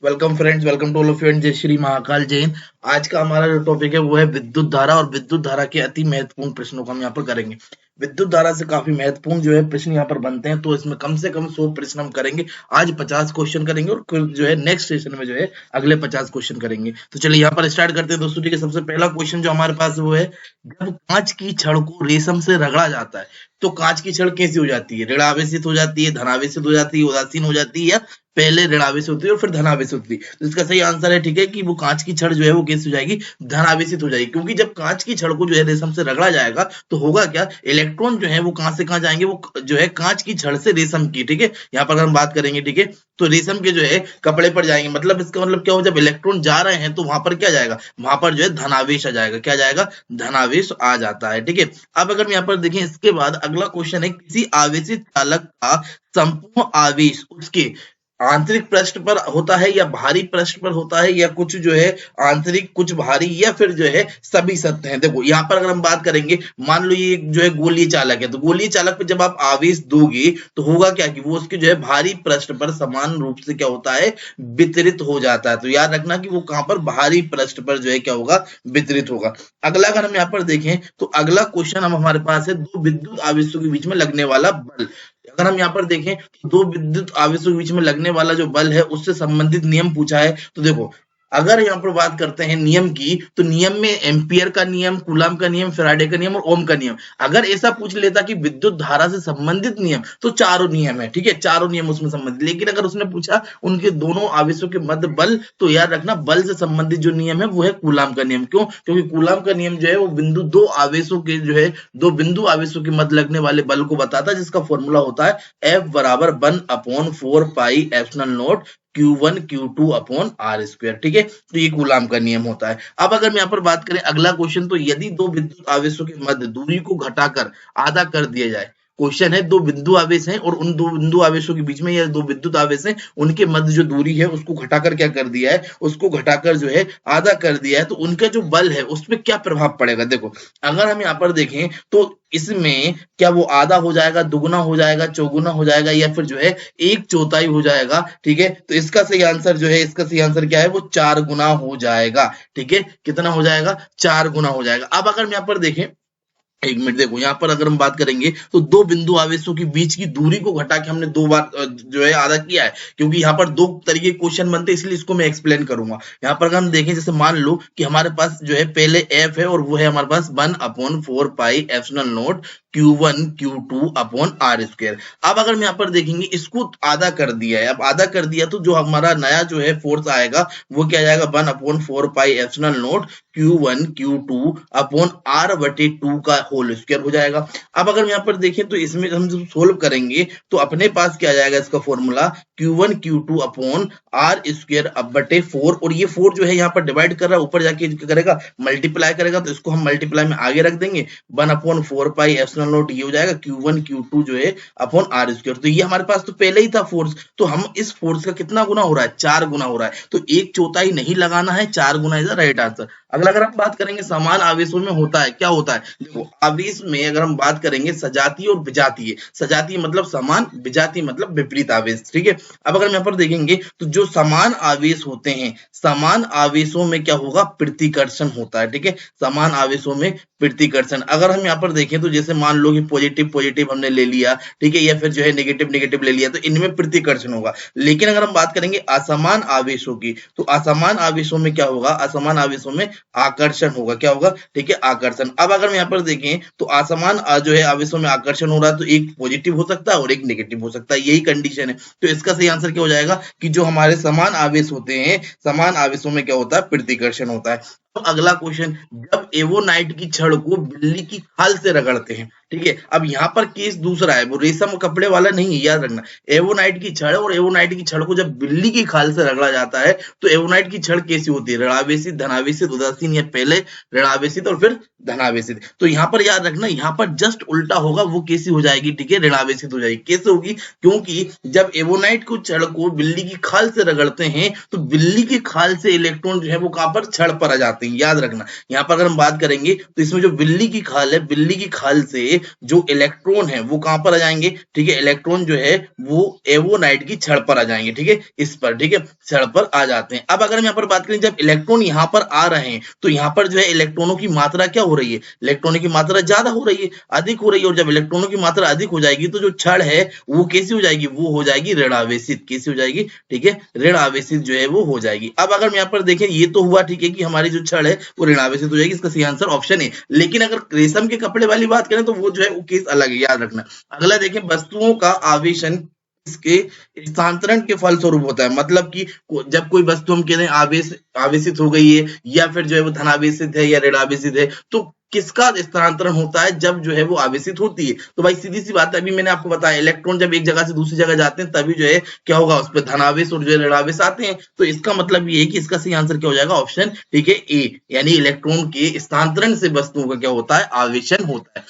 Welcome friends, welcome to all of you and जय श्री महाकाल जैन। आज का हमारा जो टॉपिक है वो है विद्युत धारा और विद्युत धारा के अति महत्वपूर्ण प्रश्नों को हम यहाँ पर करेंगे। विद्युत धारा से काफी महत्वपूर्ण जो है प्रश्न यहाँ पर बनते हैं, तो इसमें कम से कम 100 प्रश्न हम करेंगे। आज 50 क्वेश्चन करेंगे और फिर जो है नेक्स्ट सेशन में जो है अगले 50 क्वेश्चन करेंगे। तो चलिए यहाँ पर स्टार्ट करते हैं दोस्तों। ठीक है, सबसे पहला क्वेश्चन जो हमारे पास वो है, जब कांच की छड़ को रेशम से रगड़ा जाता है तो कांच की छड़ कैसी हो जाती है? ऋणावेशित हो जाती है, धनावेशित हो जाती है, उदासीन हो जाती है, या पहले ऋणावेशित होती है और फिर धनावेशित होती है? तो इसका सही आंसर है, ठीक है, कि वो कांच की छड़ जो है वो कैसी हो जाएगी? धनावेशित हो जाएगी। क्योंकि जब कांच की छड़ को जो है रेशम से रगड़ा जाएगा तो होगा क्या, इलेक्ट्रॉन जो है वो कहां से कहां जाएंगे, वो जो है कांच की छड़ से रेशम की, ठीक है, यहाँ पर अगर हम बात करेंगे, ठीक है, तो रेशम के जो है कपड़े पर जाएंगे। मतलब इसका मतलब क्या हो, जब इलेक्ट्रॉन जा रहे हैं तो वहां पर क्या जाएगा, वहां पर जो है धनावेश आ जाएगा। क्या जाएगा? धनावेश आ जाता है। ठीक है, अब अगर हम यहाँ पर देखें, इसके बाद अगला क्वेश्चन है, किसी आवेशित चालक का संपूर्ण आवेश उसके आंतरिक पृष्ठ पर होता है या बाहरी पृष्ठ पर होता है, या कुछ जो है आंतरिक कुछ बाहरी, या फिर जो है सभी सत्य हैं। देखो यहाँ पर अगर हम बात करेंगे, मान लो ये जो है गोलीय चालक है, तो गोलीय चालक पे जब आप आवेश दोगे तो होगा क्या कि वो उसके जो है बाहरी पृष्ठ पर समान रूप से क्या होता है, वितरित हो जाता है। तो याद रखना कि वो कहां पर, बाहरी पृष्ठ पर जो है क्या होगा, वितरित होगा। अगला अगर हम यहाँ पर देखें तो अगला क्वेश्चन हम हमारे पास है, दो विद्युत आवेशों के बीच में लगने वाला बल। अगर हम यहाँ पर देखें तो दो विद्युत आवेशों के बीच में लगने वाला जो बल है उससे संबंधित नियम पूछा है। तो देखो, अगर यहाँ पर बात करते हैं नियम की, तो नियम में एम्पियर का नियम, कूलम का नियम, फैराडे का नियम और ओम का नियम। अगर ऐसा पूछ लेता कि विद्युत धारा से संबंधित नियम, तो चारों नियम है, ठीक है, चारों नियम उसमें संबंधित। लेकिन अगर उसने पूछा उनके दोनों आवेशों के मध्य बल, तो याद रखना बल से संबंधित जो नियम है वो है कूलम का नियम। क्यों? क्योंकि कूलम का नियम जो है वो बिंदु दो आवेशों के जो है, दो बिंदु आवेशों के मध्य लगने वाले बल को बताता है, जिसका फॉर्मूला होता है F बराबर 1/4 pi epsilon not Q1 Q2 upon R square. ठीक है, तो ये कूलम का नियम होता है। अब अगर हम यहाँ पर बात करें अगला क्वेश्चन, तो यदि दो विद्युत आवेशों के मध्य दूरी को घटाकर आधा कर दिया जाए। क्वेश्चन है, दो बिंदु आवेश हैं और उन दो बिंदु आवेशों के बीच में या दो विद्युत आवेश हैं, उनके मध्य जो दूरी है उसको घटाकर क्या कर दिया है, उसको घटाकर जो है आधा कर दिया है, तो उनका जो बल है उस पर क्या प्रभाव पड़ेगा? देखो, अगर हम यहाँ पर देखें तो इसमें क्या वो आधा हो जाएगा, दुगुना हो जाएगा, चौगुना हो जाएगा, या फिर जो है एक चौथाई हो जाएगा? ठीक है, तो इसका सही आंसर जो है, इसका सही आंसर क्या है, वो 4 गुना हो जाएगा। ठीक है, कितना हो जाएगा? 4 गुना हो जाएगा। अब अगर हम यहाँ पर देखें, एक मिनट, देखो यहाँ पर अगर हम बात करेंगे तो दो बिंदु आवेशों के बीच की दूरी को घटा के हमने दो बार जो है आधा किया है, क्योंकि यहाँ पर दो तरीके के क्वेश्चन बनते हैं, इसलिए इसको मैं एक्सप्लेन करूंगा। यहाँ पर अगर हम देखें, जैसे मान लो कि हमारे पास जो है पहले एफ है और वो है हमारे पास 1/4 pi epsilon not Q1 Q2 upon R square. अब अगर हम यहाँ पर देखेंगे, इसको आधा कर दिया है, अब आधा कर दिया तो जो हमारा नया जो है फोर्स आएगा वो क्या जाएगा, 1/4 pi epsilon not Q1 Q2 upon R/2 का होल स्क्वायर हो जाएगा। अब अगर हम यहाँ पर देखें तो इसमें हम जब सोल्व करेंगे तो अपने पास क्या जाएगा, इसका formula Q1 Q2 upon R square बटे 4, और ये 4 जो है यहाँ पर डिवाइड कर रहा है, ऊपर जाके करेगा मल्टीप्लाई करेगा, तो इसको हम मल्टीप्लाई में आगे रख देंगे, 1/4 पाई एप्सिलॉन नॉट ये हो जाएगा Q1 Q2 जो है अपॉन R स्क्वायर। तो ये हमारे पास तो पहले ही था फोर्स, तो हम इस फोर्स का कितना गुना हो रहा है, 4 गुना हो रहा है, तो एक चौथाई नहीं लगाना है, 4 गुना इज द राइट आंसर। अगला अगर हम बात करेंगे समान आवेशों में होता है, क्या होता है? देखो, आवेश में अगर हम बात करेंगे सजातीय और विजातीय, सजातीय मतलब समान, विजातीय मतलब विपरीत आवेश। ठीक है, अब अगर हम यहाँ पर देखेंगे तो जो समान आवेश होते हैं, समान आवेशों में क्या होगा, प्रतिकर्षण होता है। ठीक है, समान आवेशों में प्रतिकर्षण। अगर हम यहाँ पर देखें तो जैसे मान लो कि पॉजिटिव पॉजिटिव हमने ले लिया, ठीक है, या फिर जो है नेगेटिव नेगेटिव ले लिया, तो इनमें प्रतिकर्षण होगा। लेकिन अगर हम बात करेंगे असमान आवेशों की, तो असमान आवेशों में क्या होगा, असमान आवेशों में आकर्षण होगा। क्या होगा? ठीक है, आकर्षण। अब अगर हम यहाँ पर देखें तो असमान जो है आवेशों में आकर्षण हो रहा है, तो एक पॉजिटिव हो सकता है और एक नेगेटिव हो सकता है, यही कंडीशन है। तो इसका सही आंसर क्या हो जाएगा कि जो हमारे समान आवेश होते हैं, समान आवेशों में क्या होता है, प्रतिकर्षण होता है। तो अगला क्वेश्चन, जब एवोनाइट की छड़ को बिल्ली की खाल से रगड़ते हैं, ठीक है, अब यहाँ पर केस दूसरा है, वो रेशम कपड़े वाला नहीं है, याद रखना। एवोनाइट की छड़, और एवोनाइट की छड़ को जब बिल्ली की खाल से रगड़ा जाता है तो एवोनाइट की छड़ कैसी होती है, ऋणावेशित, धनावेशित, उदासीन, या पहले ऋणावेशित और फिर धनावेशित? तो यहाँ पर याद रखना, यहाँ पर जस्ट उल्टा होगा, वो कैसी हो जाएगी, ठीक है, ऋणावेशित हो जाएगी। कैसे होगी? क्योंकि जब एवोनाइट को छड़ को बिल्ली की खाल से रगड़ते हैं तो बिल्ली की खाल से इलेक्ट्रॉन जो है वो कहां पर, छड़ पर आ जाते हैं। जाती है, याद रखना। यहाँ पर अगर हम बात करेंगे तो इसमें जो बिल्ली की खाल है, बिल्ली की खाल से जो इलेक्ट्रॉन है वो कहां पर आ जाएंगे, ठीक है, इलेक्ट्रॉन जो है वो एवोनाइट की छड़ पर आ जाएंगे, ठीक है, इस पर, ठीक है, छड़ पर आ जाते हैं। अब अगर हम यहाँ पर बात करें, जब इलेक्ट्रॉन यहाँ पर आ रहे हैं तो यहाँ पर जो है इलेक्ट्रॉनों की मात्रा क्या हो रही है, इलेक्ट्रॉनों की मात्रा ज्यादा हो रही है, अधिक हो रही है, और जब इलेक्ट्रॉनों की मात्रा अधिक हो जाएगी तो जो छड़ है वो कैसी हो जाएगी, वो हो जाएगी ऋण आवेशित, कैसी हो जाएगी, ठीक है, ऋण आवेशित जो है वो हो जाएगी। अब अगर हम यहाँ पर देखें, ये तो हुआ, ठीक है, कि हमारी जो छड़ है वो ऋण आवेशित हो जाएगी, इसका सही आंसर ऑप्शन है। लेकिन अगर रेशम के कपड़े वाली बात करें तो वो जो है वो केस अलग है, याद रखना। अगला देखें, वस्तुओं का आवेशन इसके स्थानांतरण के फलस्वरूप होता है, मतलब कि जब कोई वस्तु हम कहते हैं आवेशित हो गई है, या फिर जो है वो धनावेशित है या ऋण आवेशित है, तो किसका स्थानांतरण होता है, जब जो है वो आवेशित होती है। तो भाई सीधी सी बात है, अभी मैंने आपको बताया, इलेक्ट्रॉन जब एक जगह से दूसरी जगह जाते हैं तभी जो है क्या होगा, उस पर धनावेश और जो है ऋणावेश आते हैं। तो इसका मतलब ये है कि इसका सही आंसर क्या हो जाएगा, ऑप्शन, ठीक है, ए, यानी इलेक्ट्रॉन के स्थानांतरण से वस्तुओं का क्या होता है, आवेशन होता है।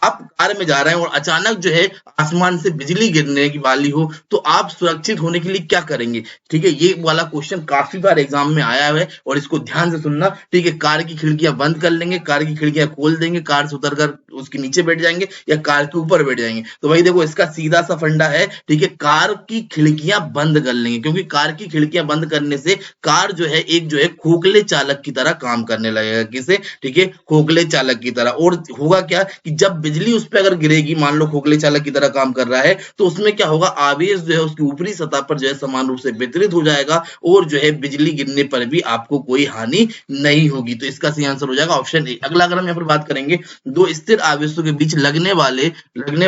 आप कार में जा रहे हैं और अचानक जो है आसमान से बिजली गिरने की वाली हो, तो आप सुरक्षित होने के लिए क्या करेंगे, ठीक है, ये वाला क्वेश्चन काफी बार एग्जाम में आया है और इसको ध्यान से सुनना, ठीक है। कार की खिड़कियां बंद कर लेंगे, कार की खिड़कियां खोल देंगे, कार से उतरकर उसके नीचे बैठ जाएंगे या कार के ऊपर बैठ जाएंगे। तो भाई देखो, इसका सीधा सा फंडा है, ठीक है, कार की खिड़कियां बंद कर लेंगे, क्योंकि कार की खिड़कियां बंद करने से कार जो है एक जो है खोखले चालक की तरह काम करने लगेगा, किसे, ठीक है, खोखले चालक की तरह। और होगा क्या कि जब बिजली उस पर अगर गिरेगी, मान लो खोखले चालक की तरह काम कर रहा है, तो उसमें क्या होगा, आवेश जो है उसकी ऊपरी सतह पर जो है समान रूप से वितरित हो जाएगा और जो है बिजली गिरने पर भी आपको कोई हानि नहीं होगी। तो इसका सही आंसर हो जाएगा ऑप्शन ए। अगला अगर हम यहाँ पर बात करेंगे, दो स्थिर आवेशों के बीच लगने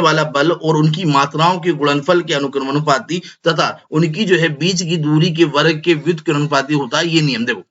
वाला बल और उनकी मात्राओं के गुणनफल के अनुक्रमानुपाती तथा उनकी जो है बीच की दूरी के वर्ग के व्युत्क्रमानुपाती होता है, ये नियम। देखो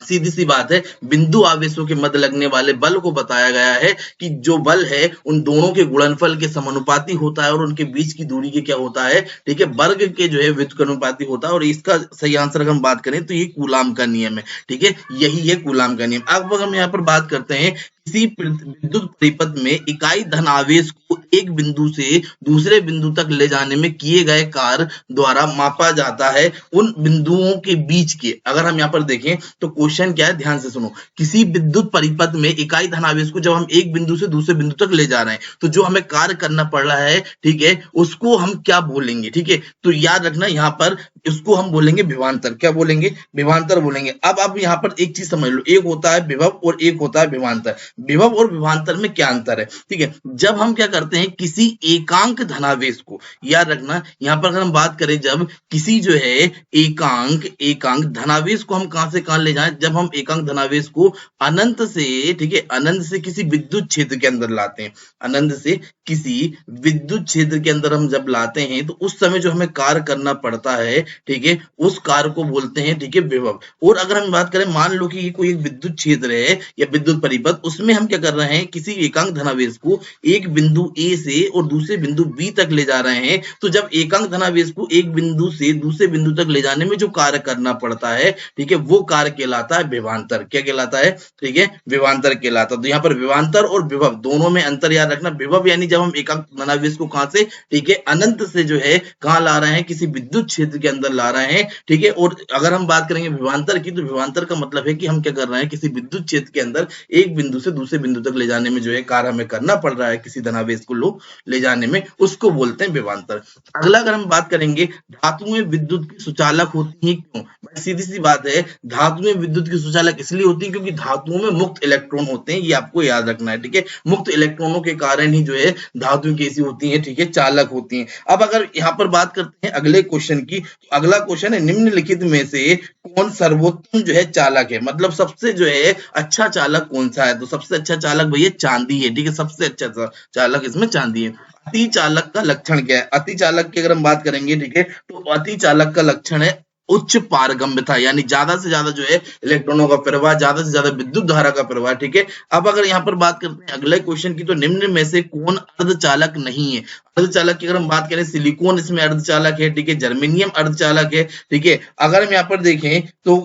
सीधी सी बात है, बिंदु आवेशों के मध्य लगने वाले बल को बताया गया है कि जो बल है उन दोनों के गुणनफल के समानुपाती होता है और उनके बीच की दूरी के क्या होता है, ठीक है, वर्ग के जो है व्युत्क्रमानुपाती होता है। और इसका सही आंसर अगर हम बात करें तो ये कूलाम का नियम है, ठीक है, यही है कूलाम का नियम। अब अगर हम यहाँ पर बात करते हैं, किसी विद्युत परिपथ में इकाई धन आवेश को एक बिंदु से दूसरे बिंदु तक ले जाने में किए गए कार्य द्वारा मापा जाता है उन बिंदुओं के बीच के। अगर हम यहाँ पर देखें तो क्वेश्चन क्या है, ध्यान से सुनो। किसी विद्युत परिपथ में इकाई धन आवेश को जब हम एक बिंदु से दूसरे बिंदु तक ले जा रहे हैं, तो जो हमें कार्य करना पड़ रहा है, ठीक है, उसको हम क्या बोलेंगे, ठीक है, तो याद रखना यहाँ पर उसको हम बोलेंगे विभवांतर। क्या बोलेंगे, विभवांतर बोलेंगे। अब यहाँ पर एक चीज समझ लो, एक होता है विभव और एक होता है विभवांतर। विभव और विभवांतर में क्या अंतर है, ठीक है, जब हम क्या करते हैं किसी एकांक धनावेश को, याद रखना यहाँ पर अगर हम बात करें, जब किसी जो है एकांक धनावेश को हम कहां से कहां ले जाएं, जब हम एकांक धनावेश को अनंत से, ठीक है, अनंत से किसी विद्युत क्षेत्र के अंदर लाते हैं, अनंत से किसी विद्युत क्षेत्र के अंदर हम जब लाते हैं, तो उस समय जो हमें कार्य करना पड़ता है, ठीक है, उस कार्य को बोलते हैं, ठीक है, विभव। और अगर हम बात करें, मान लो कि कोई एक विद्युत क्षेत्र है या विद्युत परिपथ, उसमें हम क्या कर रहे हैं, किसी एकांक धनावेश को एक बिंदु ए से और दूसरे बिंदु बी तक ले जा रहे हैं, तो जब एकांक धनावेश को एक बिंदु से दूसरे बिंदु तक ले जाने में जो कार्य करना पड़ता है, ठीक है, वो कार्य कहलाता है विभवांतर। क्या कहलाता है, ठीक है, विभवांतर कहलाता है। तो यहाँ पर विभवांतर और विभव दोनों में अंतर याद रखना। विभव यानी जब हम एकांक धनावेश को कहां से, ठीक है, अनंत से जो है कहां ला रहे हैं, किसी विद्युत क्षेत्र के अंदर ला रहे हैं, ठीक है। और अगर हम बात करेंगे विभवांतर की, तो विभवांतर का मतलब है कि हम क्या कर रहे हैं, किसी विद्युत क्षेत्र के अंदर एक बिंदु से दूसरे बिंदु तक ले जाने में जो है कार्य हमें करना पड़ रहा है, किसी धनावेश को ले जाने में, उसको बोलते हैं विभवांतर। अगला अगर हम बात करेंगे, धातुएं विद्युत की सुचालक होती हैं क्यों? भाई सीधी सी बात है, धातुएं विद्युत की सुचालक इसलिए होती हैं क्योंकि धातुओं में मुक्त इलेक्ट्रॉन होते हैं, ये आपको याद रखना है, ठीक है। मुक्त इलेक्ट्रॉनों के कारण ही जो है धातुएं कैसी होती हैं, ठीक है, चालक होती हैं। अब अगर यहाँ पर बात करते हैं अगले क्वेश्चन की, तो अगला क्वेश्चन है, निम्नलिखित में से कौन सर्वोत्तम जो है चालक है, मतलब सबसे जो है अच्छा चालक कौन सा है? तो सबसे अच्छा चालक भैया चांदी है, ठीक है, सबसे अच्छा चालक इसमें चांदी है। अति चालक का लक्षण क्या है? अति चालक की अगर हम बात करेंगे, ठीक है, तो अति चालक का लक्षण है उच्च पारगम्यता, यानी ज्यादा से ज्यादा जो है इलेक्ट्रॉनों का प्रवाह, ज्यादा से ज्यादा विद्युत धारा का प्रवाह, ठीक है। अब अगर यहाँ पर बात करते हैं अगले क्वेश्चन की, तो निम्न में से कौन अर्धचालक नहीं है? अर्धचालक की अगर हम बात करें, सिलिकॉन इसमें अर्धचालक है, ठीक है, जर्मेनियम अर्धचालक है, ठीक है। अगर हम यहाँ पर देखें तो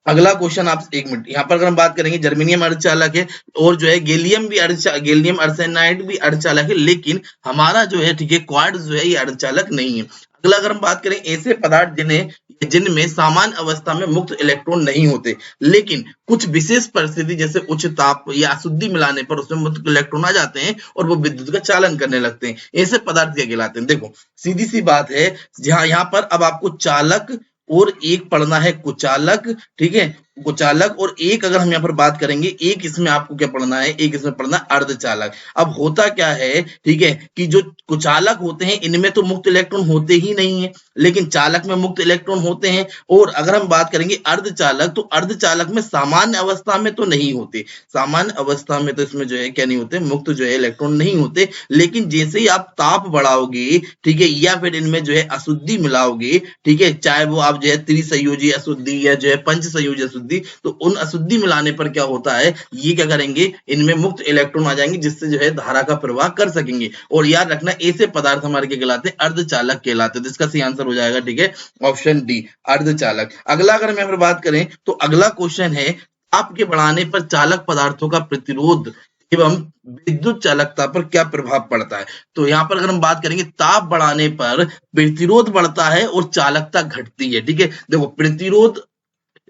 अगला क्वेश्चन, आप एक मिनट, यहाँ पर अगर हम बात करेंगे, जर्मेनियम अर्धचालक है और जो है गैलियम आर्सेनाइड भी अर्धचालक है, लेकिन हमारा जो है, ठीक है, क्वार्ट्ज जो है ये अर्धचालक नहीं है। अगला अगर हम बात करें ऐसे पदार्थ जिन्हें जिनमें सामान्य अवस्था में मुक्त इलेक्ट्रॉन नहीं होते, लेकिन कुछ विशेष परिस्थिति जैसे उच्च ताप या अशुद्धि मिलाने पर उसमें मुक्त इलेक्ट्रॉन आ जाते हैं और वो विद्युत का चालन करने लगते हैं। ऐसे पदार्थ क्या कहलाते हैं? देखो सीधी सी बात है, जहां यहाँ पर अब आपको चालक और एक पढ़ना है कुचालक, ठीक है, कुचालक, और एक अगर हम यहाँ पर बात करेंगे, एक इसमें आपको क्या पढ़ना है, एक इसमें पढ़ना है अर्धचालक। अब होता क्या है, ठीक है, कि जो कुचालक होते हैं इनमें तो मुक्त इलेक्ट्रॉन होते ही नहीं है, लेकिन चालक में मुक्त इलेक्ट्रॉन होते हैं। और अगर हम बात करेंगे अर्धचालक, तो अर्धचालक में सामान्य अवस्था में तो नहीं होते, सामान्य अवस्था में तो इसमें जो है क्या नहीं होते, मुक्त जो है इलेक्ट्रॉन नहीं होते, लेकिन जैसे ही आप ताप बढ़ाओगे, ठीक है, या फिर इनमें जो है अशुद्धि मिलाओगे, ठीक है, चाहे वो आप जो है त्रिसंयोजी अशुद्धि या जो है पंच संयोजी अशुद्धि, तो उन अशुद्धि मिलाने पर क्या होता है, ये क्या करेंगे, इनमें मुक्त इलेक्ट्रॉन आ जाएंगे, जिससे जो है धारा का प्रवाह कर सकेंगे। और याद रखना ऐसे पदार्थ हमारे क्या कहलाते हैं, अर्धचालक कहलाते हैं। तो इसका सही आंसर हो जाएगा, ठीक है, ऑप्शन डी अर्धचालक। अगला अगर हम यहाँ पर बात करें तो अगला क्वेश्चन है, ताप के बढ़ाने पर चालक पदार्थों का प्रतिरोध एवं विद्युत चालकता पर क्या प्रभाव पड़ता है? तो यहाँ पर अगर हम बात करेंगे, ताप बढ़ाने पर प्रतिरोध बढ़ता है और चालकता घटती है, ठीक है। देखो प्रतिरोध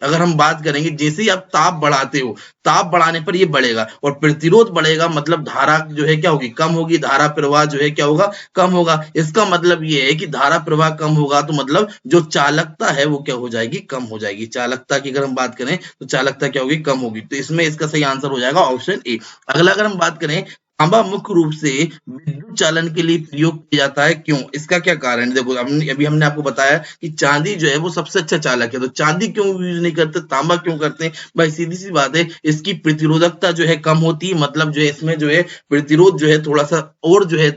अगर हम बात करेंगे, जैसे ही आप ताप बढ़ाते हो, ताप बढ़ाने पर ये बढ़ेगा और प्रतिरोध बढ़ेगा, मतलब धारा जो है क्या होगी, कम होगी, धारा प्रवाह जो है क्या होगा, कम होगा। इसका मतलब ये है कि धारा प्रवाह कम होगा तो मतलब जो चालकता है वो क्या हो जाएगी, कम हो जाएगी। चालकता की अगर हम बात करें तो चालकता क्या होगी, कम होगी। तो इसमें इसका सही आंसर हो जाएगा ऑप्शन ए। अगला अगर हम बात करें, तांबा मुख्य रूप से विद्युत चालन के लिए प्रयोग किया जाता है, क्यों? इसका क्या कारण है? देखो अभी हमने आपको बताया कि चांदी जो है वो सबसे अच्छा चालक है, तो चांदी क्यों यूज नहीं करते, तांबा क्यों करते हैं? भाई सीधी सी बात है, इसकी प्रतिरोधकता जो है कम होती है, मतलब जो है इसमें जो है प्रतिरोध जो है थोड़ा सा और जो है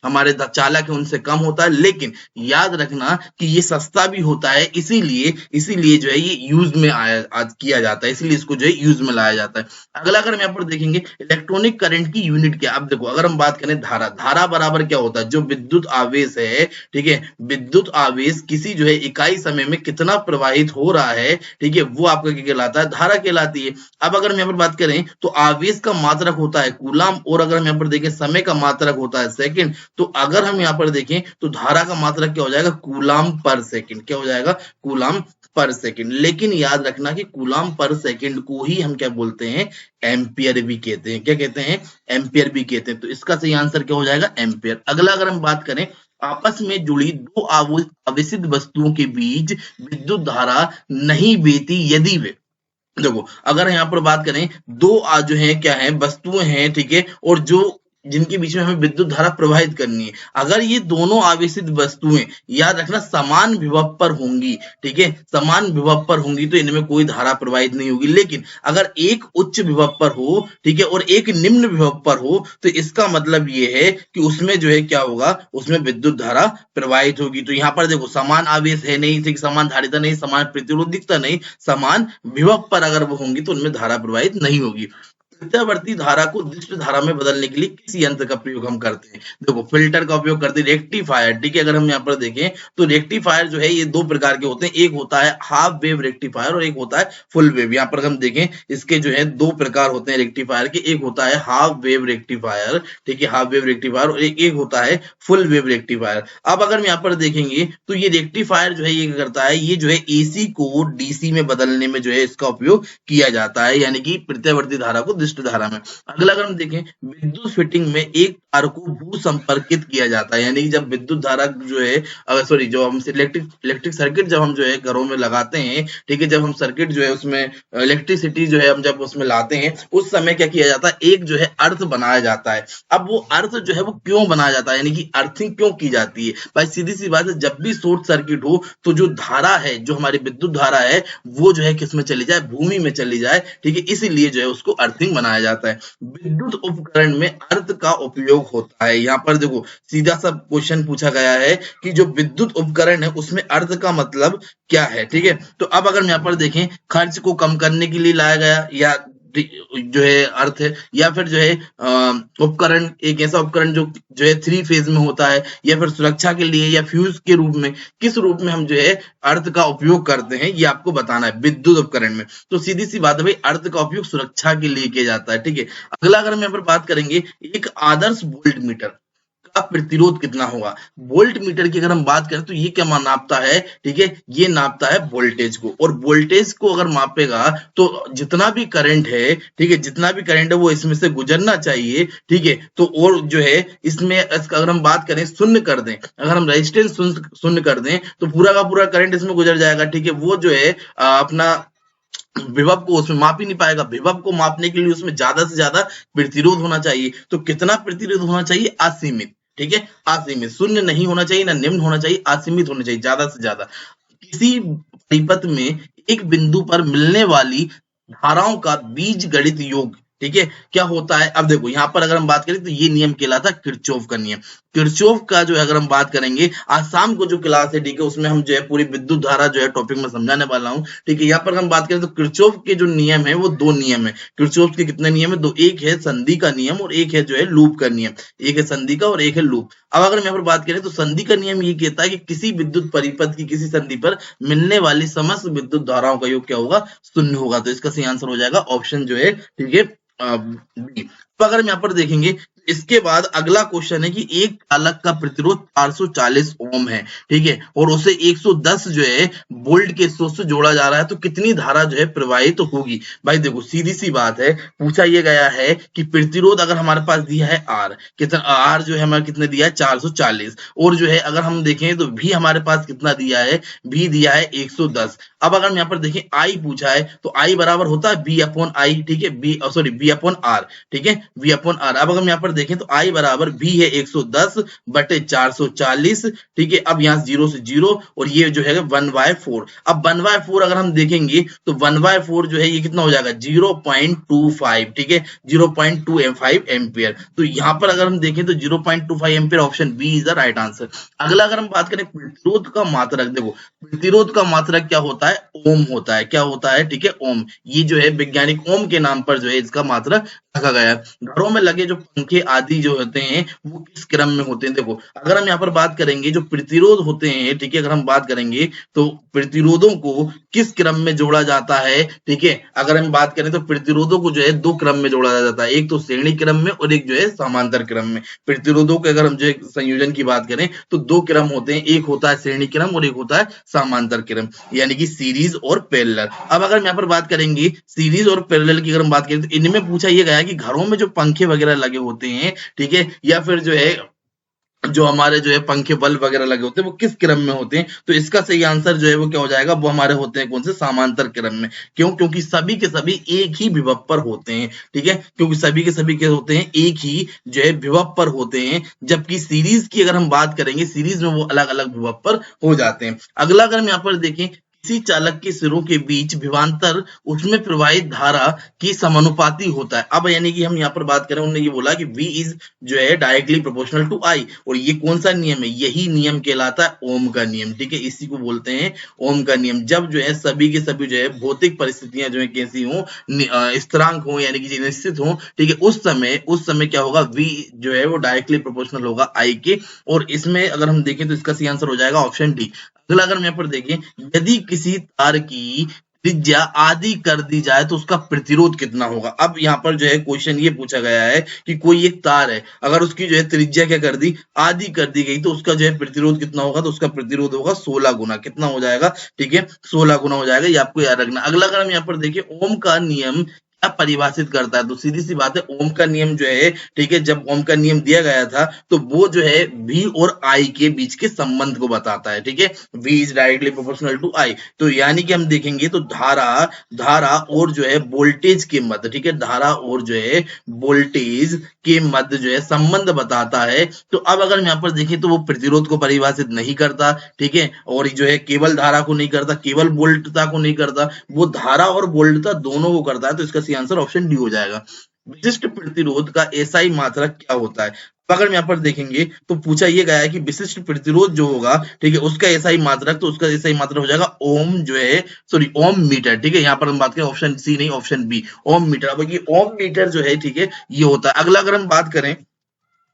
हमारे चालक है उनसे कम होता है, लेकिन याद रखना कि ये सस्ता भी होता है, इसीलिए जो है ये यूज में किया जाता है, इसलिए इसको जो है यूज में लाया जाता है। अगला अगर हम यहाँ पर देखेंगे, इलेक्ट्रॉनिक करंट की यूनिट क्या? अब देखो अगर हम बात करें धारा, धारा बराबर क्या होता है, जो विद्युत आवेश है, ठीक है, विद्युत आवेश किसी जो है इकाई समय में कितना प्रवाहित हो रहा है, ठीक है, वो आपका क्या कहलाता है, धारा कहलाती है। अब अगर हम यहाँ पर बात करें तो आवेश का मात्रक होता है कूलम, और अगर हम यहाँ पर देखें समय का मात्रक होता है सेकंड, तो अगर हम यहाँ पर देखें तो धारा का मात्रक क्या हो जाएगा, कूलम पर सेकंड, क्या हो जाएगा, कूलम पर सेकंड। लेकिन याद रखना कि कूलम पर सेकंड को ही हम क्या बोलते हैं, एम्पियर भी कहते हैं। क्या कहते हैं, एम्पियर भी कहते हैं। तो इसका सही आंसर क्या हो जाएगा, एम्पियर। अगला अगर हम बात करें, आपस में जुड़ी दो आवेशित वस्तुओं के बीच विद्युत धारा नहीं बहती यदि वे, देखो अगर यहाँ पर बात करें, दो जो है क्या है, वस्तुएं हैं, ठीक है, और जो जिनके बीच में हमें विद्युत धारा प्रवाहित करनी है, अगर ये दोनों आवेशित वस्तुएं याद रखना समान विभव पर होंगी, ठीक है, समान विभव पर होंगी, तो इनमें कोई धारा प्रवाहित नहीं होगी। लेकिन अगर एक उच्च विभव पर हो, ठीक है, और एक निम्न विभव पर हो, तो इसका मतलब ये है कि उसमें जो है क्या होगा, उसमें विद्युत धारा प्रवाहित होगी। तो यहाँ पर देखो समान आवेश है नहीं, ठीक, समान धारिता नहीं, समान प्रतिरोधिकता नहीं, समान विभव पर अगर वो होंगी तो उनमें धारा प्रवाहित नहीं होगी। प्रत्यावर्ती धारा को दिष्ट धारा में बदलने के लिए किस यंत्र का प्रयोग हम करते हैं? देखो फिल्टर का उपयोग करते हैं, रेक्टिफायर, ठीक है। अगर हम यहाँ पर देखें तो रेक्टिफायर जो है ये दो प्रकार के होते हैं, एक होता है हाफ वेव रेक्टिफायर और एक होता है फुल वेव। यहाँ पर हम देखें इसके जो है दो प्रकार होते हैं रेक्टिफायर के, एक होता है हाफ वेव रेक्टिफायर, ठीक है, हाफ वेव रेक्टिफायर, और एक होता है फुल वेव रेक्टिफायर। अब अगर हम यहाँ पर देखेंगे तो ये रेक्टिफायर जो है ये करता है, ये जो है एसी को डीसी में बदलने में जो है इसका उपयोग किया जाता है, यानी कि प्रत्यावर्ती धारा को धारा में। अगला अगर हम देखें, विद्युत फिटिंग में एक तार को भू संपर्कित किया जाता है, यानी कि जब विद्युत धारा जो है जो हम इलेक्ट्रिक सर्किट जब हम जो है घरों में लगाते हैं, ठीक है, जब हम सर्किट जो है उसमें इलेक्ट्रिसिटी जो है हम जब उसमें लाते हैं, उस समय क्या किया जाता है, एक जो है अर्थ बनाया जाता है। अब वो अर्थ जो है वो क्यों बनाया जाता है, यानी कि अर्थिंग क्यों की जाती है? भाई सीधी सी बात है, जब भी शॉर्ट सर्किट हो तो जो धारा है, जो हमारी विद्युत धारा है, वो जो है किसमें चली जाए, भूमि में चली जाए, ठीक है, इसीलिए जो है उसको अर्थिंग बनाया जाता है। विद्युत उपकरण में अर्थ का उपयोग होता है। यहाँ पर देखो सीधा सा क्वेश्चन पूछा गया है कि जो विद्युत उपकरण है उसमें अर्थ का मतलब क्या है, ठीक है। तो अब अगर हम यहाँ पर देखें, खर्च को कम करने के लिए लाया गया या जो है अर्थ है, या फिर जो है उपकरण एक ऐसा उपकरण जो है 3 फेज में होता है, या फिर सुरक्षा के लिए या फ्यूज के रूप में, किस रूप में हम जो है अर्थ का उपयोग करते हैं, ये आपको बताना है विद्युत उपकरण में। तो सीधी सी बात है भाई, अर्थ का उपयोग सुरक्षा के लिए किया जाता है, ठीक है। अगला अगर हम यहाँ पर बात करेंगे, एक आदर्श वोल्ट मीटर प्रतिरोध कितना होगा। वोल्ट मीटर की अगर हम बात करें तो ये क्या नापता है, ठीक है, ये नापता है वोल्टेज को, और वोल्टेज को अगर मापेगा तो जितना भी करंट है, ठीक है, जितना भी करंट है वो इसमें से गुजरना चाहिए, ठीक है। तो और जो है इसमें अगर हम बात करें शून्य कर दें, अगर हम रेजिस्टेंस शून्य कर दें तो पूरा का पूरा करंट इसमें गुजर जाएगा, ठीक है। वो जो है अपना विभव को उसमें माप ही नहीं पाएगा। विभव को मापने के लिए उसमें ज्यादा से ज्यादा प्रतिरोध होना चाहिए। तो कितना प्रतिरोध होना चाहिए? असीमित, ठीक है, असीमित, शून्य नहीं होना चाहिए, ना निम्न होना चाहिए, असीमित होना चाहिए, ज्यादा से ज्यादा। किसी परिपथ में एक बिंदु पर मिलने वाली धाराओं का बीजगणित योग, ठीक है, क्या होता है? अब देखो यहाँ पर अगर हम बात करें तो ये नियम कहलाता है किरचॉफ का नियम। किरचॉफ का जो है अगर हम बात करेंगे, आज शाम को जो क्लास है, ठीक है, उसमें हम जो है पूरी विद्युत धारा जो है टॉपिक में समझाने वाला हूँ, ठीक है। यहाँ पर हम बात करें तो किरचॉफ के जो नियम है वो दो नियम है। किरचॉफ के कितने नियम है? दो, एक है संधि का नियम और एक है जो है लूप का नियम। एक है संधि का और एक है लूप। अब अगर हम यहाँ पर बात करें तो संधि का नियम ये कहता है कि किसी विद्युत परिपथ की किसी संधि पर मिलने वाली समस्त विद्युत धाराओं का योग क्या होगा? शून्य होगा। तो इसका सही आंसर हो जाएगा ऑप्शन जो है, ठीक है, बी। तो अगर हम यहाँ पर देखेंगे, इसके बाद अगला क्वेश्चन है कि एक चालक का प्रतिरोध 440 ओम है, ठीक है, और उसे 110 जो है वोल्ट के स्रोत से जोड़ा जा रहा है, तो कितनी धारा जो है प्रवाहित तो होगी। भाई देखो सीधी सी बात है, पूछा ये गया है कि प्रतिरोध अगर हमारे पास दिया है आर, कितना आर जो है हमारा कितने दिया है? 440, और जो है अगर हम देखें तो भी हमारे पास कितना दिया है? भी दिया है 110। अब अगर हम यहाँ पर देखें आई पूछा है तो आई बराबर होता है बी अपॉन आई, ठीक है, B sorry B upon R, ठीक है, बी अपॉन आर। अब अगर हम यहाँ पर देखें तो आई बराबर भी है 110 बटे 440, ठीक है। अब यहाँ 0 से 0 और ये जो है 1/4। अब 1/4 अगर हम देखेंगे तो 1/4 जो है ये कितना हो जाएगा? 0.25, ठीक है, 0.25 एम्पियर। तो यहाँ पर अगर हम देखें तो 0.25 ampere, option B is the right answer. अगला अगर हम बात करें प्रतिरोध का मात्रक, देखो प्रतिरोध का मात्रक क्या होता है? ओम होता है। क्या होता है? ठीक है, ओम। ये जो है वैज्ञानिक ओम के नाम पर जो है इसका मात्रक रखा गया है। घरों में लगे जो पंखे आदि जो होते हैं वो किस क्रम में होते हैं? देखो अगर हम यहाँ पर बात करेंगे जो प्रतिरोध होते हैं, ठीक है, अगर हम बात करेंगे तो प्रतिरोधों को किस क्रम में जोड़ा जाता है, ठीक है। अगर हम बात करें तो प्रतिरोधों को जो है दो क्रम में जोड़ा जाता है, एक तो श्रेणी क्रम में और एक जो है समांतर क्रम में। प्रतिरोधों के अगर हम जो है संयोजन की बात करें तो दो क्रम होते हैं, एक होता है श्रेणी क्रम और एक होता है समांतर क्रम, यानी कि सीरीज और पैरेलल। अब अगर हम यहाँ पर बात करेंगे सीरीज और पैरेलल की, अगर हम बात करें तो इनमें पूछा यह गया कि घरों में जो पंखे वगैरह लगे होते हैं, ठीक है, या फिर जो है जो हमारे जो है पंखे बल्ब वगैरह लगे होते हैं वो किस क्रम में होते हैं? तो इसका सही आंसर जो है वो क्या हो जाएगा? वो हमारे होते हैं कौन से? समांतर क्रम में। क्यों? क्योंकि सभी के सभी एक ही विभव पर होते हैं, ठीक है, क्योंकि सभी के सभी के होते हैं एक ही जो है विभव पर होते हैं, जबकि सीरीज की अगर हम बात करेंगे सीरीज में वो अलग अलग विभव पर हो जाते हैं। अगला अगर हम यहाँ पर देखें, किसी चालक के सिरों के बीच विभवांतर उसमें प्रवाहित धारा की समानुपाती होता है। अब यानी कि हम यहाँ पर बात करें, उन्होंने ये बोला कि V इज जो है डायरेक्टली प्रोपोर्शनल टू I, और ये कौन सा नियम है? यही नियम कहलाता है ओम का नियम, ठीक है, इसी को बोलते हैं ओम का नियम। जब जो है सभी के सभी जो है भौतिक परिस्थितियां जो है कैसी हो, स्थिरांक हो, यानी कि निश्चित हो, ठीक है, उस समय क्या होगा? V जो है वो डायरेक्टली प्रोपोर्शनल होगा I के, और इसमें अगर हम देखें तो इसका सही आंसर हो जाएगा ऑप्शन डी। अगला अगर हम यहाँ पर देखें, यदि किसी तार की त्रिज्या आधी कर दी जाए तो उसका प्रतिरोध कितना होगा? अब यहाँ पर जो है क्वेश्चन ये पूछा गया है कि कोई एक तार है, अगर उसकी जो है त्रिज्या क्या कर दी? आधी कर दी गई, तो उसका जो है प्रतिरोध कितना होगा? तो उसका प्रतिरोध होगा 16 गुना। कितना हो जाएगा? ठीक है, 16 गुना हो जाएगा, ये आपको याद रखना। अगला अगर हम यहाँ पर देखें, ओम का नियम क्या परिभाषित करता है? तो सीधी सी बात है, ओम का नियम जो है, ठीक है, जब ओम का नियम दिया गया था तो वो जो है V और I के बीच के संबंध को बताता है, ठीक है, V is directly proportional to I। तो यानी कि हम देखेंगे तो धारा और जो है वोल्टेज के मध्य, ठीक है, धारा और जो है वोल्टेज के मध्य जो है संबंध बताता है। तो अब अगर हम यहाँ पर देखें तो वो प्रतिरोध को परिभाषित नहीं करता, ठीक है, और जो है केवल धारा को नहीं करता, केवल वोल्टता को नहीं करता, वो धारा और वोल्टता दोनों को करता है। तो इसका सही आंसर ऑप्शन डी हो जाएगा। विशिष्ट प्रतिरोध का एसआई मात्रक क्या होता है? अगर हम यहाँ पर देखेंगे तो पूछा यह गया है कि विशिष्ट प्रतिरोध जो होगा, ठीक है, उसका एसआई मात्रक, तो उसका एसआई मात्रक हो जाएगा ओम जो है सॉरी ओम मीटर, ठीक है। यहाँ पर हम बात करें ऑप्शन सी नहीं, ऑप्शन बी ओम मीटर। अब ये ओम मीटर जो है, ठीक है, ये होता है। अगला अगर हम बात करें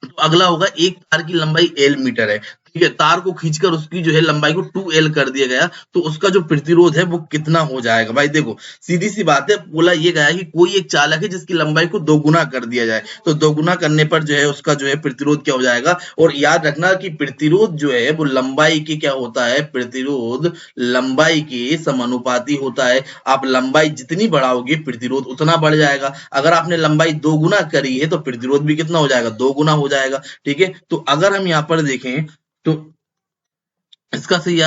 तो अगला होगा, एक तार की लंबाई L मीटर है, ठीक है, तार को खींचकर उसकी जो है लंबाई को 2L कर दिया गया, तो उसका जो प्रतिरोध है वो कितना हो जाएगा। भाई देखो सीधी सी बात है, बोला ये गया है कि कोई एक चालक है जिसकी लंबाई को दोगुना कर दिया जाए, तो दोगुना करने पर जो है उसका जो है प्रतिरोध क्या हो जाएगा। और याद रखना कि प्रतिरोध जो है वो लंबाई के क्या होता है, प्रतिरोध लंबाई के समानुपाती होता है। आप लंबाई जितनी बढ़ाओगे प्रतिरोध उतना बढ़ जाएगा। अगर आपने लंबाई दोगुना करी है तो प्रतिरोध भी कितना हो जाएगा, दोगुना हो जाएगा। ठीक है, तो अगर हम यहाँ पर देखें तो इसका सही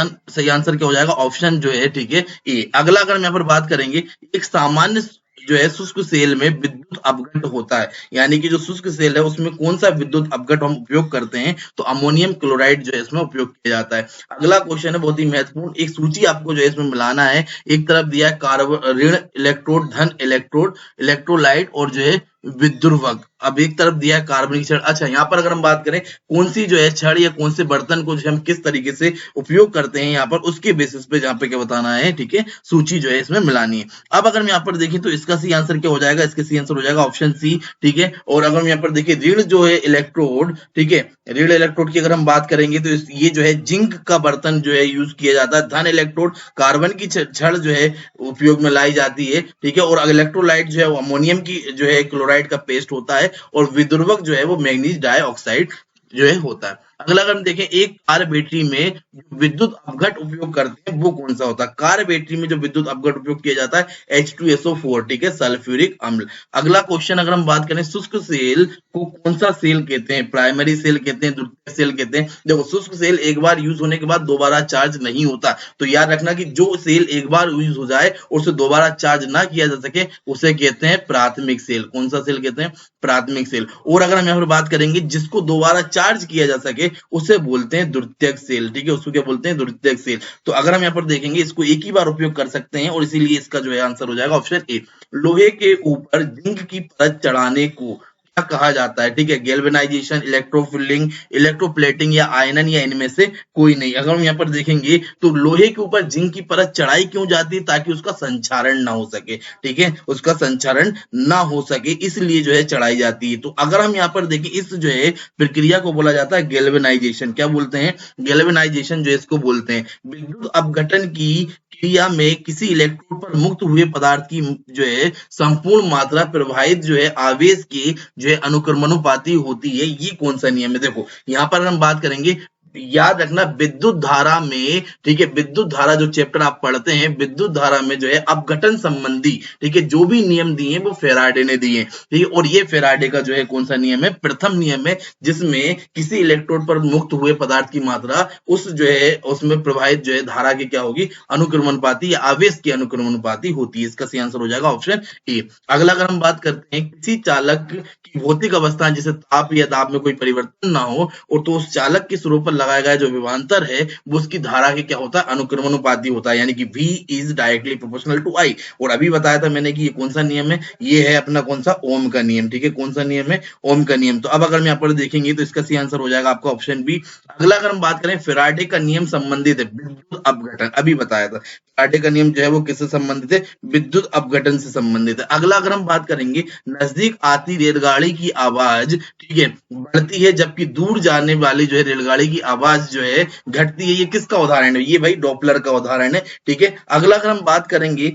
आंसर क्या हो जाएगा, ऑप्शन जो है, ठीक है, ए। अगला अगर हम यहाँ पर बात करेंगे, एक सामान्य जो है शुष्क सेल में विद्युत अपघट होता है, यानी कि जो शुष्क सेल है उसमें कौन सा विद्युत अपघट हम उपयोग करते हैं, तो अमोनियम क्लोराइड जो है इसमें उपयोग किया जाता है। अगला क्वेश्चन है बहुत ही महत्वपूर्ण, एक सूची आपको जो है इसमें मिलाना है। एक तरफ दिया है कार्बन ऋण इलेक्ट्रोड, धन इलेक्ट्रोड, इलेक्ट्रोलाइट और जो है विद्युर्वक। अब एक तरफ दिया है कार्बनिक छड़। अच्छा, यहाँ पर अगर हम बात करें कौन सी जो है छड़ या कौन से बर्तन को जो हम किस तरीके से उपयोग करते हैं, यहाँ पर उसके बेसिस पे जहाँ पे क्या बताना है, ठीक है, सूची जो है इसमें मिलानी है। अब अगर हम यहाँ पर देखें तो इसका सी आंसर क्या हो जाएगा, इसका सी आंसर हो जाएगा ऑप्शन सी। ठीक है, और अगर हम यहाँ पर देखें ऋण जो है इलेक्ट्रोड, ठीक है, ऋण इलेक्ट्रोड की अगर हम बात करेंगे तो ये जो है जिंक का बर्तन जो है यूज किया जाता है। धन इलेक्ट्रोड कार्बन की छड़ जो है उपयोग में लाई जाती है। ठीक है, और इलेक्ट्रोलाइट जो है वो अमोनियम की जो है क्लोराइड का पेस्ट होता है, और विद्युर्वक जो है वो मैग्नीज डाइऑक्साइड जो है होता है। अगला अगर हम देखें, एक कार बैटरी में जो विद्युत अपघट उपयोग करते हैं वो कौन सा होता है। कार बैटरी में जो विद्युत अपघट उपयोग किया जाता है H2SO4, ठीक है, सल्फ्यूरिक अम्ल। अगला क्वेश्चन अगर हम बात करें, शुष्क सेल को कौन सा सेल कहते हैं, प्राइमरी सेल कहते हैं, द्वितीयक सेल कहते हैं। देखो शुष्क सेल एक बार यूज होने के बाद दोबारा चार्ज नहीं होता, तो याद रखना कि जो सेल एक बार यूज हो जाए और उसे दोबारा चार्ज ना किया जा सके उसे कहते हैं प्राथमिक सेल। कौन सा सेल कहते हैं, प्राथमिक सेल। और अगर हम यहाँ पर बात करेंगे जिसको दोबारा चार्ज किया जा सके उसे बोलते हैं द्वितीयक सेल। ठीक है, उसको क्या बोलते हैं, द्वितीयक सेल। तो अगर हम यहाँ पर देखेंगे इसको एक ही बार उपयोग कर सकते हैं, और इसीलिए इसका जो है आंसर हो जाएगा ऑप्शन ए। लोहे के ऊपर जिंक की परत चढ़ाने को क्या कहा जाता है, ठीक है, गैल्वेनाइजेशन, इलेक्ट्रोफिलिंग, इलेक्ट्रोप्लेटिंग या आयनन, या इनमें से कोई नहीं। अगर हम यहाँ पर देखेंगे तो लोहे के ऊपर जिंक की परत चढ़ाई क्यों जाती है, ताकि उसका संचारण ना हो सके। ठीक है, उसका संचारण ना हो सके इसलिए जो है चढ़ाई जाती है। तो अगर हम यहाँ पर देखें इस जो है प्रक्रिया को बोला जाता है गैल्वेनाइजेशन। क्या बोलते हैं, गैल्वेनाइजेशन जो इसको बोलते हैं। विद्युत अपघटन की क्रिया में किसी इलेक्ट्रोड पर मुक्त हुए पदार्थ की जो है संपूर्ण मात्रा प्रवाहित जो है आवेश की जो है अनुक्रमानुपाती होती है। ये कौन सा नियम है, देखो यहाँ पर हम बात करेंगे, याद रखना विद्युत धारा में, ठीक है, विद्युत धारा जो चैप्टर आप पढ़ते हैं विद्युत धारा में जो है अपघटन संबंधी, ठीक है, जो भी नियम दिए हैं वो फेराडे ने दिए हैं। ठीक है, और ये फेराडे का जो है कौन सा नियम है, प्रथम नियम है, जिसमें किसी इलेक्ट्रोड पर मुक्त हुए पदार्थ की मात्रा उस जो है उसमें प्रवाहित जो है धारा की क्या होगी, अनुक्रमानुपाती या आवेश की अनुक्रमानुपाती होती है। इसका सही आंसर हो जाएगा ऑप्शन ए। अगला अगर हम बात करते हैं किसी चालक की भौतिक अवस्था जिसे ताप या दाब में कोई परिवर्तन ना हो, और तो उस चालक के स्वरूप पर लगाया गया जो विभवांतर है वो उसकी धारा के क्या होता है, अनुक्रमानुपाती होता है, यानी कि V is directly proportional to I। और अभी बताया था मैंने कि ये कौन सा नियम है, ये है अपना कौन सा, ओम का नियम। ठीक है, कौन सा नियम है, ओम का नियम। तो अब अगर हम यहाँ पर देखेंगे तो इसका सही आंसर हो जाएगा आपका ऑप्शन बी। अगला अगर हम बात करें फेराडे का नियम संबंधित है विद्युत अपघटन, अभी बताया था फेराडे का नियम जो है वो किससे संबंधित है, विद्युत अपघटन से संबंधित है। अगला अगर हम बात करेंगे, नजदीक आती रेलगाड़ी की आवाज, ठीक है, बढ़ती है जबकि दूर जाने वाली जो है रेलगाड़ी की आवाज जो है घटती है। ये किसका उदाहरण है, ये भाई डॉपलर का उदाहरण है। ठीक है, अगला अगर हम बात करेंगे,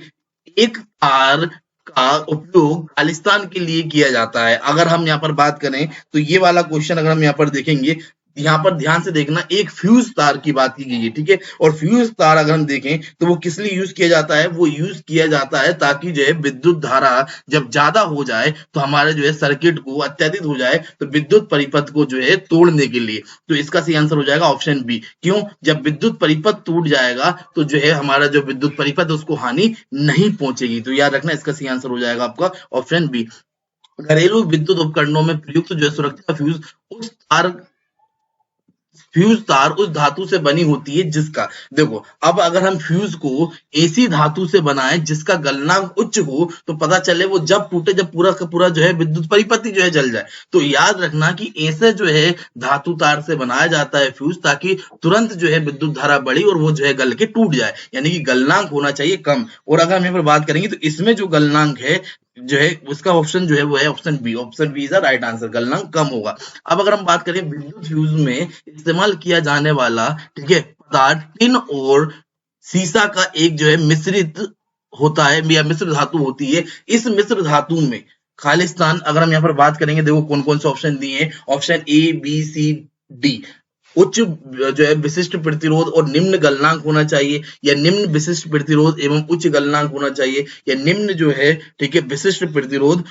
एक तार का उपयोग खालिस्तान के लिए किया जाता है। अगर हम यहाँ पर बात करें तो ये वाला क्वेश्चन अगर हम यहाँ पर देखेंगे, यहाँ पर ध्यान से देखना, एक फ्यूज तार की बात की गई है। ठीक है, और फ्यूज तार अगर हम देखें तो वो किस लिए यूज किया जाता है, वो यूज किया जाता है ताकि जो है विद्युत धारा जब ज्यादा हो जाए तो हमारे जो है सर्किट को अत्यधिक हो जाए तो विद्युत परिपथ को जो है तोड़ने के लिए। तो इसका सही आंसर हो जाएगा ऑप्शन बी। क्यों, जब विद्युत परिपथ टूट जाएगा तो जो है हमारा जो विद्युत परिपथ उसको हानि नहीं पहुंचेगी। तो याद रखना इसका सही आंसर हो जाएगा आपका ऑप्शन बी। घरेलू विद्युत उपकरणों में प्रयुक्त जो है सुरक्षा फ्यूज तार उस धातु से बनी होती है जिसका, देखो अब अगर हम फ्यूज को ऐसी धातु से बनाएं जिसका गलनांक उच्च हो तो पता चले वो जब टूटे जब पूरा का पूरा जो है विद्युत परिपथी जो है जल जाए। तो याद रखना कि ऐसे जो है धातु तार से बनाया जाता है फ्यूज, ताकि तुरंत जो है विद्युत धारा बढ़ी और वो जो है गल के टूट जाए, यानी कि गलनांक होना चाहिए कम। और अगर हम यहाँ पर बात करेंगे तो इसमें जो गलनांक है जो है उसका ऑप्शन जो है वो है option B. Option B is the right answer, गलनांक कम होगा। अब अगर हम बात करें विद्युत फ्यूज में इस्तेमाल किया जाने वाला, ठीक है, पदार्थ टिन और सीसा का एक जो है मिश्रित होता है या मिश्र धातु होती है। इस मिश्र धातु में खालिस्तान, अगर हम यहाँ पर बात करेंगे, देखो कौन कौन से ऑप्शन दिए हैं, option A B C D. उच्च जो है विशिष्ट प्रतिरोध और निम्न गलनांक होना चाहिए, या निम्न विशिष्ट प्रतिरोध एवं उच्च गलनांक होना चाहिए, या निम्न जो है, ठीक है, विशिष्ट प्रतिरोध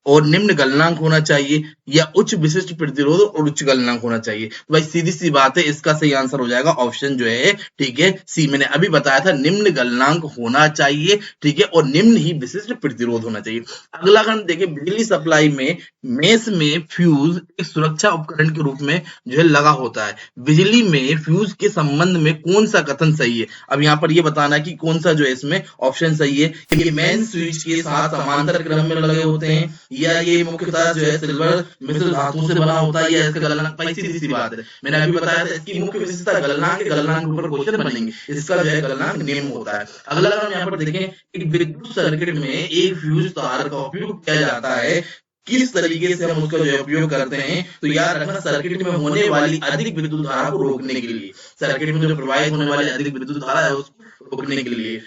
और निम्न गलनांक होना चाहिए, या उच्च विशिष्ट प्रतिरोध और उच्च गलनांक होना चाहिए। तो भाई सीधी सी बात है, इसका सही आंसर हो जाएगा ऑप्शन जो है, ठीक है, सी। मैंने अभी बताया था निम्न गलनांक होना चाहिए, ठीक है, और निम्न ही विशिष्ट प्रतिरोध होना चाहिए। अगला अगर हम देखें, बिजली सप्लाई में मेष में फ्यूज एक सुरक्षा उपकरण के रूप में जो है लगा होता है। बिजली में फ्यूज के संबंध में कौन सा कथन सही है? अब यहाँ पर ये बताना है कि कौन सा जो है इसमें ऑप्शन सही है कि ये मेन स्विच के साथ समांतर क्रम में लगे होते हैं, या ये मुख्यतः जो है सिल्वर मिश्र धातु से बना होता है, या इसका गलनांक, सीधी सी बात है, मैंने अभी बताया था इसकी मुख्य विशेषता गलनांक के, गलनांक के ऊपर क्वेश्चन बनेंगे, इसका जो है गलनांक निम्न होता है। अगला हम यहाँ पर देखें, एक विद्युत सर्किट में एक फ्यूज तार का उपयोग किया जाता है, किस तरीके से हम उसका जो है उपयोग करते हैं? तो याद रखना, सर्किट में होने वाली अधिक विद्युत धारा को रोकने के लिए, सर्किट में जो प्रवाहित होने वाली अधिक विद्युत धारा है उसको रोकने के लिए।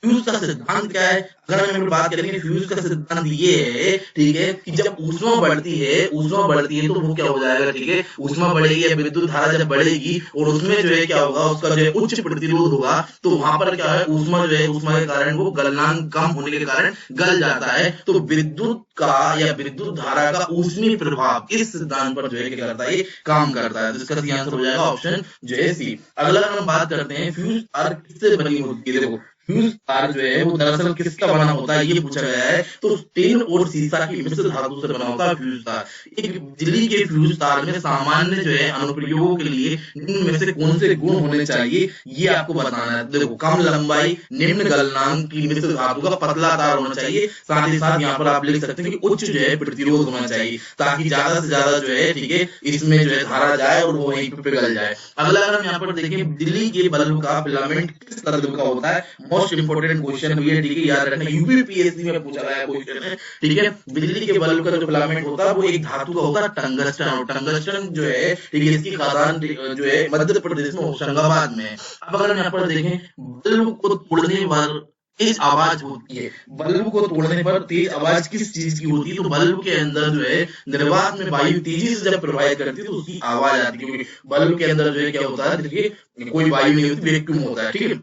फ्यूज का सिद्धांत क्या है? अगर हम बात करेंगे, फ्यूज का सिद्धांत ये है, ठीक है, कि जब ऊष्मा बढ़ती है तो वो क्या हो जाएगा, ठीक है, ऊष्मा बढ़ेगी या विद्युत धारा जब बढ़ेगी और उसमें जो है क्या होगा, उसका जो है उच्च प्रतिरोध होगा, तो वहां पर क्या है, ऊष्मा जो है, ऊष्मा के कारण वो गलनांक कम होने के कारण गल जाता है। तो विद्युत का या विद्युत धारा का ऊष्मीय प्रभाव इस सिद्धांत पर जो है क्या करता है, काम करता है। तो इसका सही आंसर हो जाएगा ऑप्शन जो है सी। अगला हम बात करते हैं, फ्यूज तार किससे बनी होती है? देखो फ्यूज तार जो है वो दरअसल किसका बना होता है, ये पूछा गया है। तो टिन और सीसा की मिश्र धातु से बना होता है फ्यूज तार। एक बिजली के फ्यूज तार में सामान्य जो है अनुप्रयोगों के लिए निम्न में से कौन से गुण होने चाहिए, ये आपको बताना है। देखो, कम लंबाई, निम्न गलनांक की मिश्र धातु का पतला तार होना चाहिए, साथ ही साथ यहाँ पर आप लिख सकते हैं कि उच्च जो है प्रतिरोध होना चाहिए, ताकि ज्यादा से ज्यादा जो है, ठीक है, इसमें जो है धारा जाए और वो वहीं पे पिघल जाए। अगला अगर हम यहाँ पर देखें, बिजली के बल्ब का फिलामेंट किस तरह का होता है? मोस्ट इंपोर्टेंट क्वेश्चन भी है, ठीक है, याद रखना, यूपीपीएससी में पूछा गया क्वेश्चन है, ठीक है। बिजली के बल्ब का जो फिलामेंट होता है वो एक धातु का होता है, टंगस्टन। और टंगस्टन जो है, ठीक है, इसकी खदान जो है मध्य प्रदेश में होशंगाबाद में है। अब अगर हम यहाँ पर देखें, बल्ब को तोड़ने पर तेज आवाज होती है, बल्ब को तोड़ने पर तेज आवाज किस चीज की होती है? तो बल्ब के अंदर जो है निर्वात में वायु तेजी से जब प्रवाहित करती है तो उसकी आवाज आती है, क्योंकि बल्ब के अंदर जो है क्या होता है, देखिए, कोई वायु नहीं होती, वैक्यूम होता है, ठीक है।